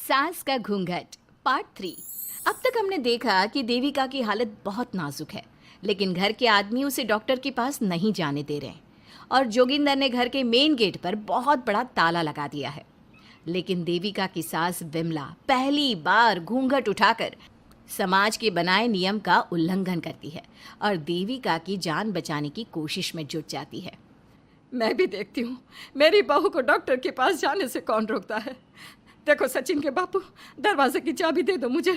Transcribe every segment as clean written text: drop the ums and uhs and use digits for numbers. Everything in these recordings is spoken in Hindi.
सास का घूंघट पार्ट 3। अब तक हमने देखा कि देविका की हालत बहुत नाजुक है, लेकिन घर के आदमी उसे डॉक्टर के पास नहीं जाने दे रहे और जोगिंदर ने घर के मेन गेट पर बहुत बड़ा ताला लगा दिया है। लेकिन देविका की सास विमला पहली बार घूंघट उठाकर समाज के बनाए नियम का उल्लंघन करती है और देविका की जान बचाने की कोशिश में जुट जाती है। मैं भी देखती हूँ मेरी बहू को डॉक्टर के पास जाने से कौन रोकता है। देखो सचिन के बापू, दरवाजे की चाबी दे दो मुझे।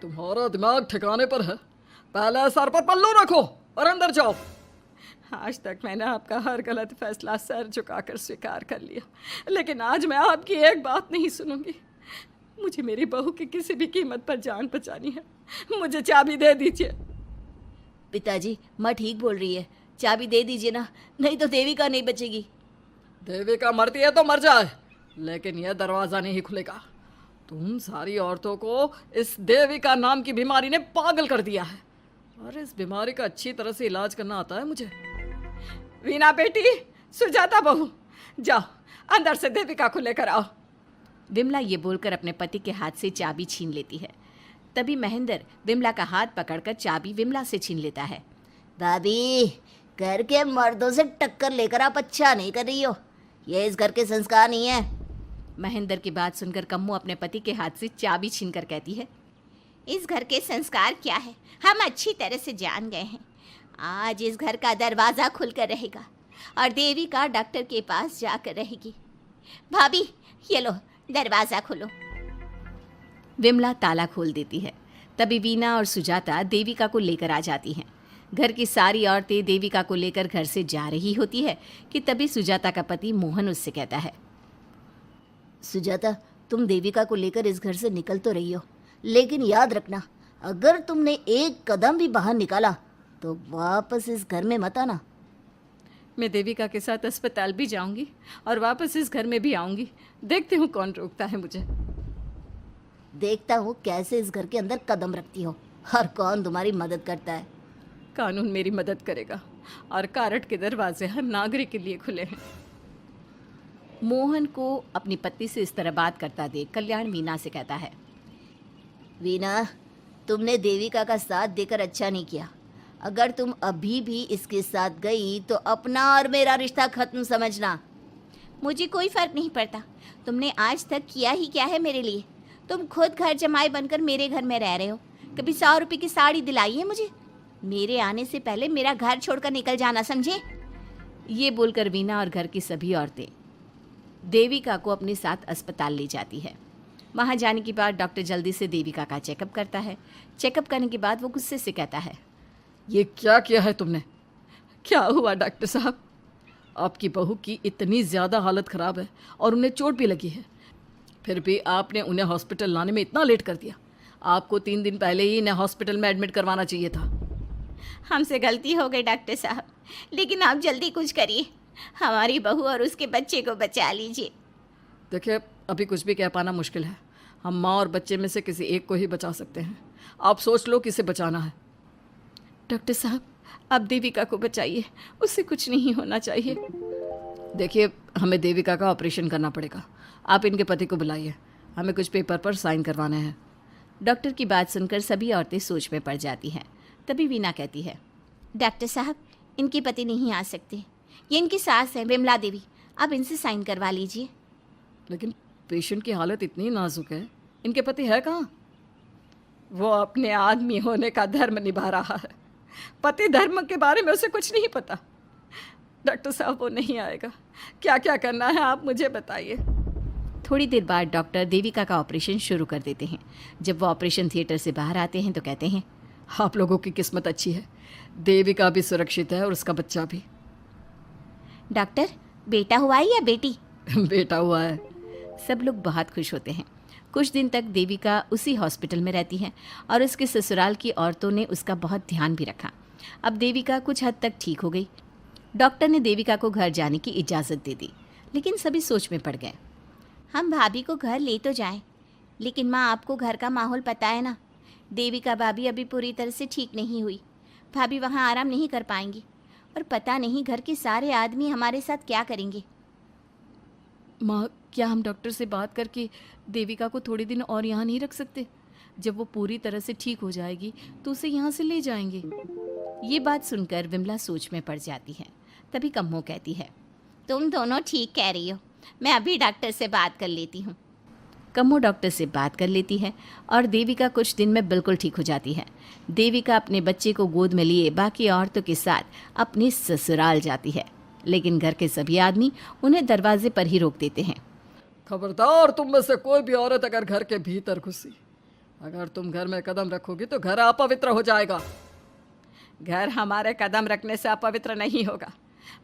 तुम्हारा दिमाग ठिकाने पर है, पहले सर पर पल्लू रखो और अंदर जाओ। आज तक मैंने आपका हर गलत फैसला सर झुकाकर स्वीकार कर लिया, लेकिन आज मैं आपकी एक बात नहीं सुनूंगी। मुझे मेरी बहू की किसी भी कीमत पर जान बचानी है। मुझे चाबी दे दीजिए। पिताजी, माँ ठीक बोल रही है, चाबी दे दीजिए ना, नहीं तो देविका नहीं बचेगी। देविका मरती है तो मर जाए, लेकिन यह दरवाजा नहीं खुलेगा। तुम सारी औरतों को इस देविका नाम की बीमारी ने पागल कर दिया है और इस बीमारी का अच्छी तरह से इलाज करना आता है मुझे। वीना बेटी, सुजाता बहू, जाओ अंदर से देविका को लेकर आओ। विमला ये बोलकर अपने पति के हाथ से चाबी छीन लेती है। तभी महेंद्र विमला का हाथ पकड़कर चाबी विमला से छीन लेता है। भाभी, घर के मर्दों से टक्कर लेकर आप अच्छा नहीं कर रही हो। ये इस घर के संस्कार नहीं है। महेंद्र की बात सुनकर कम्मू अपने पति के हाथ से चाबी छीनकर कहती है, इस घर के संस्कार क्या है हम अच्छी तरह से जान गए हैं। आज इस घर का दरवाज़ा खुलकर रहेगा और देविका डॉक्टर के पास जाकर रहेगी। भाभी, ये लो दरवाज़ा खोलो। विमला ताला खोल देती है। तभी वीना और सुजाता देविका को लेकर आ जाती हैं। घर की सारी औरतें देविका को लेकर घर से जा रही होती है कि तभी सुजाता का पति मोहन उससे कहता है, सुजाता, तुम देविका को लेकर इस घर से निकल तो रही हो, लेकिन याद रखना, अगर तुमने एक कदम भी बाहर निकाला तो वापस इस घर में मत आना। मैं देविका के साथ अस्पताल भी जाऊंगी और वापस इस घर में भी आऊंगी। देखती हूँ कौन रोकता है मुझे। देखता हूँ कैसे इस घर के अंदर कदम रखती हो और कौन तुम्हारी मदद करता है। कानून मेरी मदद करेगा और कारट के दरवाजे हर नागरिक के लिए खुले हैं। मोहन को अपनी पत्नी से इस तरह बात करता देख कल्याण वीना से कहता है, वीना, तुमने देविका का साथ देकर अच्छा नहीं किया। अगर तुम अभी भी इसके साथ गई तो अपना और मेरा रिश्ता खत्म समझना। मुझे कोई फर्क नहीं पड़ता। तुमने आज तक किया ही क्या है मेरे लिए। तुम खुद घर जमाई बनकर मेरे घर में रह रहे हो। कभी 100 रुपये की साड़ी दिलाई है मुझे? मेरे आने से पहले मेरा घर छोड़कर निकल जाना, समझे? ये बोलकर वीना और घर की सभी औरतें देविका को अपने साथ अस्पताल ले जाती है। वहाँ जाने के बाद डॉक्टर जल्दी से देविका का चेकअप करता है। चेकअप करने के बाद वो गुस्से से कहता है, ये क्या किया है तुमने? क्या हुआ डॉक्टर साहब? आपकी बहू की इतनी ज़्यादा हालत ख़राब है और उन्हें चोट भी लगी है, फिर भी आपने उन्हें हॉस्पिटल लाने में इतना लेट कर दिया। आपको 3 दिन पहले ही इन्हें हॉस्पिटल में एडमिट करवाना चाहिए था। हमसे गलती हो गई डॉक्टर साहब, लेकिन आप जल्दी कुछ करिए। हमारी बहू और उसके बच्चे को बचा लीजिए। देखिए, अभी कुछ भी कह पाना मुश्किल है। हम माँ और बच्चे में से किसी एक को ही बचा सकते हैं। आप सोच लो किसे बचाना है। डॉक्टर साहब, आप देविका को बचाइए, उससे कुछ नहीं होना चाहिए। देखिए, हमें देविका का ऑपरेशन करना पड़ेगा। आप इनके पति को बुलाइए, हमें कुछ पेपर पर साइन करवाने हैं। डॉक्टर की बात सुनकर सभी औरतें सोच में पड़ जाती हैं। तभी वीना कहती है, डॉक्टर साहब, इनके पति नहीं आ सकते। ये इनकी सास है विमला देवी, आप इनसे साइन करवा लीजिए। लेकिन पेशेंट की हालत इतनी नाजुक है, इनके पति है कहाँ? वो अपने आदमी होने का धर्म निभा रहा है। पति धर्म के बारे में उसे कुछ नहीं पता। डॉक्टर साहब, वो नहीं आएगा। क्या क्या करना है आप मुझे बताइए। थोड़ी देर बाद डॉक्टर देविका का ऑपरेशन शुरू कर देते हैं। जब वो ऑपरेशन थिएटर से बाहर आते हैं तो कहते हैं, आप लोगों की किस्मत अच्छी है, देविका भी सुरक्षित है और उसका बच्चा भी। डॉक्टर, बेटा हुआ है या बेटी? बेटा हुआ है। सब लोग बहुत खुश होते हैं। कुछ दिन तक देविका उसी हॉस्पिटल में रहती है और उसके ससुराल की औरतों ने उसका बहुत ध्यान भी रखा। अब देविका कुछ हद तक ठीक हो गई। डॉक्टर ने देविका को घर जाने की इजाज़त दे दी, लेकिन सभी सोच में पड़ गए। हम भाभी को घर ले तो जाएं, लेकिन माँ, आपको घर का माहौल पता है ना। देविका भाभी अभी पूरी तरह से ठीक नहीं हुई। भाभी वहाँ आराम नहीं कर पाएंगी और पता नहीं घर के सारे आदमी हमारे साथ क्या करेंगे। माँ, क्या हम डॉक्टर से बात करके देविका को थोड़े दिन और यहाँ नहीं रख सकते? जब वो पूरी तरह से ठीक हो जाएगी तो उसे यहाँ से ले जाएंगे। ये बात सुनकर विमला सोच में पड़ जाती है। तभी कम्मो कहती है, तुम दोनों ठीक कह रही हो, मैं अभी डॉक्टर से बात कर लेती हूँ। कम्मो डॉक्टर से बात कर लेती है और देविका कुछ दिन में बिल्कुल ठीक हो जाती है। देविका अपने बच्चे को गोद में लिए बाकी औरतों के साथ अपने ससुराल जाती है, लेकिन घर के सभी आदमी उन्हें दरवाजे पर ही रोक देते हैं। खबरदार, तुम में से कोई भी औरत अगर घर के भीतर घुसी, अगर तुम घर में कदम रखोगी तो घर अपवित्र हो जाएगा। घर हमारे कदम रखने से अपवित्र नहीं होगा,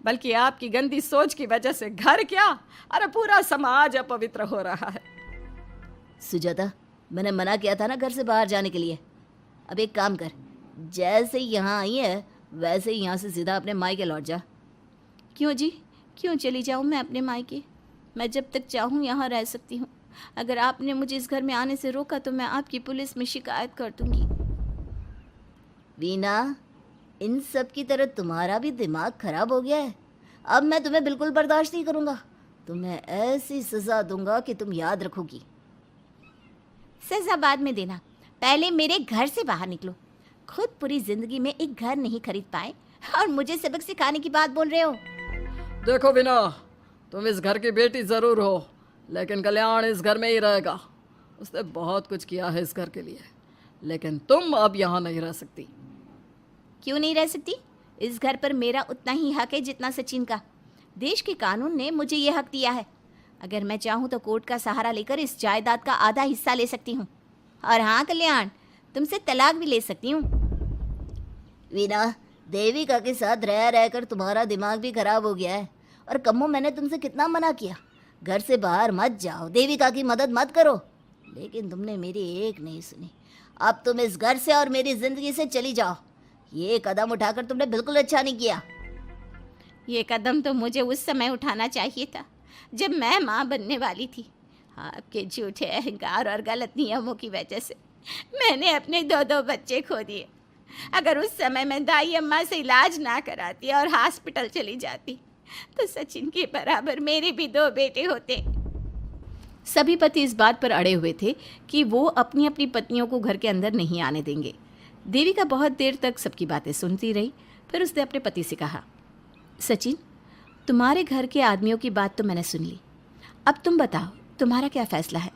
बल्कि आपकी गंदी सोच की वजह से घर क्या, अरे पूरा समाज अपवित्र हो रहा है। सुजाता, मैंने मना किया था ना घर से बाहर जाने के लिए। अब एक काम कर, जैसे यहाँ आई है वैसे ही यहाँ से सीधा अपने मायके लौट जा। क्यों जी, क्यों चली जाऊँ मैं अपने मायके? मैं जब तक चाहूँ यहाँ रह सकती हूँ। अगर आपने मुझे इस घर में आने से रोका तो मैं आपकी पुलिस में शिकायत कर दूँगी। वीना, इन सब की तरह तुम्हारा भी दिमाग खराब हो गया है। अब मैं तुम्हें बिल्कुल बर्दाश्त नहीं करूँगा। तुम्हें ऐसी सज़ा दूंगा कि तुम याद रखोगी। सज़ा बाद में देना, पहले मेरे घर से बाहर निकलो। खुद पूरी जिंदगी में एक घर नहीं खरीद पाए और मुझे सबक सिखाने की बात बोल रहे हो। देखो वीना, तुम इस घर की बेटी ज़रूर हो, लेकिन कल्याण इस घर में ही रहेगा। उसने बहुत कुछ किया है इस घर के लिए, लेकिन तुम अब यहाँ नहीं रह सकती। क्यों नहीं रह सकती? इस घर पर मेरा उतना ही हक है जितना सचिन का। देश के कानून ने मुझे ये हक दिया है। अगर मैं चाहूँ तो कोर्ट का सहारा लेकर इस जायदाद का आधा हिस्सा ले सकती हूँ। और हाँ कल्याण, तुमसे तलाक भी ले सकती हूँ। वीना, देविका के साथ रह रहकर तुम्हारा दिमाग भी खराब हो गया है। और कम्मो, मैंने तुमसे कितना मना किया, घर से बाहर मत जाओ, देविका की मदद मत करो, लेकिन तुमने मेरी एक नहीं सुनी। अब तुम इस घर से और मेरी ज़िंदगी से चली जाओ। ये कदम उठाकर तुमने बिल्कुल अच्छा नहीं किया। ये कदम तो मुझे उस समय उठाना चाहिए था जब मैं माँ बनने वाली थी। आपके झूठे अहंकार और गलत नियमों की वजह से मैंने अपने 2 बच्चे खो दिए। अगर उस समय मैं दाई अम्मा से इलाज ना कराती और हॉस्पिटल चली जाती तो सचिन के बराबर मेरे भी 2 बेटे होते। सभी पति इस बात पर अड़े हुए थे कि वो अपनी अपनी पत्नियों को घर के अंदर नहीं आने देंगे। देविका बहुत देर तक सबकी बातें सुनती रही। फिर उसने अपने पति से कहा, सचिन, तुम्हारे घर के आदमियों की बात तो मैंने सुन ली। अब तुम बताओ, तुम्हारा क्या फैसला है?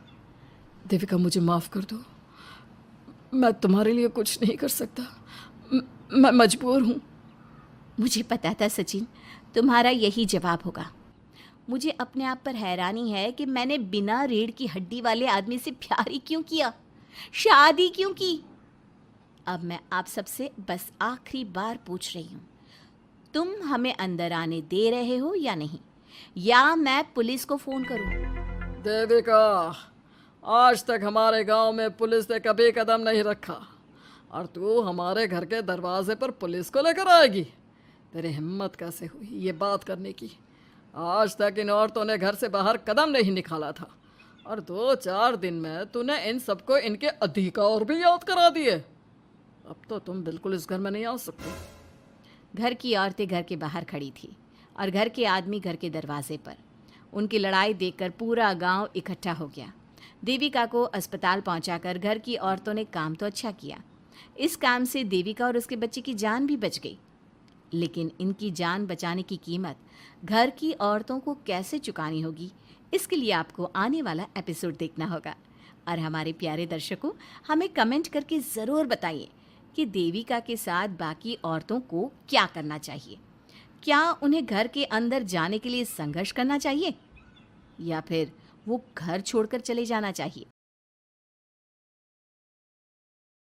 देविका, मुझे माफ़ कर दो, मैं तुम्हारे लिए कुछ नहीं कर सकता। मैं मजबूर हूँ। मुझे पता था सचिन, तुम्हारा यही जवाब होगा। मुझे अपने आप पर हैरानी है कि मैंने बिना रीढ़ की हड्डी वाले आदमी से प्यार ही क्यों किया, शादी क्यों की। अब मैं आप सबसे बस आखिरी बार पूछ रही हूँ, तुम हमें अंदर आने दे रहे हो या नहीं, या मैं पुलिस को फ़ोन करूँ? देविका, आज तक हमारे गांव में पुलिस ने कभी कदम नहीं रखा और तू हमारे घर के दरवाजे पर पुलिस को लेकर आएगी? तेरी हिम्मत कैसे हुई ये बात करने की? आज तक इन औरतों ने घर से बाहर कदम नहीं निकाला था और 2-4 दिन में तूने इन सबको इनके अधिकार भी याद करा दिए। अब तो तुम बिल्कुल इस घर में नहीं आ सकते। घर की औरतें घर के बाहर खड़ी थी और घर के आदमी घर के दरवाजे पर। उनकी लड़ाई देखकर पूरा गांव इकट्ठा हो गया। देविका को अस्पताल पहुंचाकर घर की औरतों ने काम तो अच्छा किया। इस काम से देविका और उसके बच्चे की जान भी बच गई, लेकिन इनकी जान बचाने की कीमत घर की औरतों को कैसे चुकानी होगी, इसके लिए आपको आने वाला एपिसोड देखना होगा। और हमारे प्यारे दर्शकों, हमें कमेंट करके ज़रूर बताइए कि देविका के साथ बाकी औरतों को क्या करना चाहिए। क्या उन्हें घर के अंदर जाने के लिए संघर्ष करना चाहिए या फिर वो घर छोड़कर चले जाना चाहिए?